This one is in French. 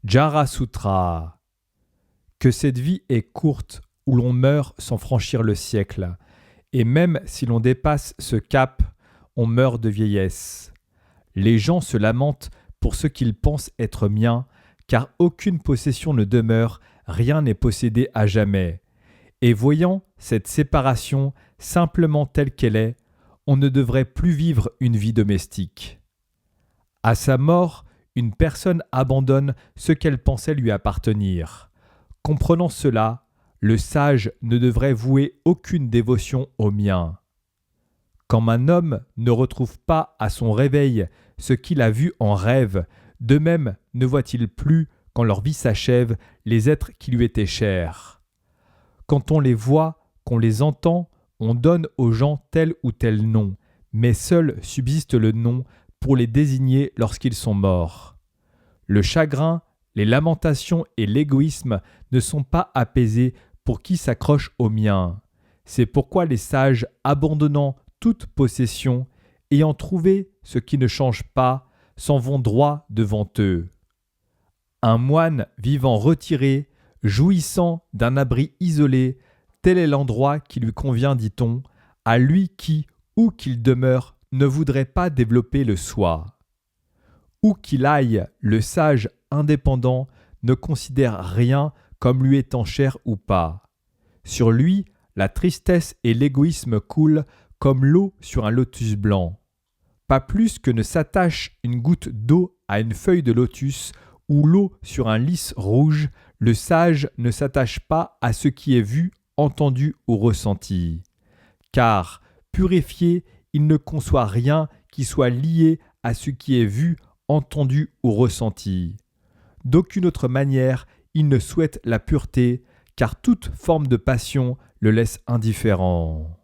Jara Sutra. Que cette vie est courte où l'on meurt sans franchir le siècle, et même si l'on dépasse ce cap, on meurt de vieillesse. Les gens se lamentent pour ce qu'ils pensent être mien, car aucune possession ne demeure, rien n'est possédé à jamais. Et voyant cette séparation simplement telle qu'elle est, on ne devrait plus vivre une vie domestique. À sa mort, une personne abandonne ce qu'elle pensait lui appartenir. Comprenant cela, le sage ne devrait vouer aucune dévotion au mien. Quand un homme ne retrouve pas à son réveil ce qu'il a vu en rêve, de même ne voit-il plus, quand leur vie s'achève, les êtres qui lui étaient chers. Quand on les voit, qu'on les entend, on donne aux gens tel ou tel nom, mais seul subsiste le nom pour les désigner lorsqu'ils sont morts. Le chagrin, les lamentations et l'égoïsme ne sont pas apaisés pour qui s'accroche au mien. C'est pourquoi les sages, abandonnant toute possession, ayant trouvé ce qui ne change pas, s'en vont droit devant eux. Un moine vivant retiré, jouissant d'un abri isolé, tel est l'endroit qui lui convient, dit-on, à lui qui, où qu'il demeure, ne voudrait pas développer le soi. Où qu'il aille, le sage indépendant ne considère rien comme lui étant cher ou pas. Sur lui, la tristesse et l'égoïsme coulent comme l'eau sur un lotus blanc. Pas plus que ne s'attache une goutte d'eau à une feuille de lotus ou l'eau sur un lys rouge, le sage ne s'attache pas à ce qui est vu, entendu ou ressenti. Car, purifié, il ne conçoit rien qui soit lié à ce qui est vu, entendu ou ressenti. D'aucune autre manière, il ne souhaite la pureté, car toute forme de passion le laisse indifférent.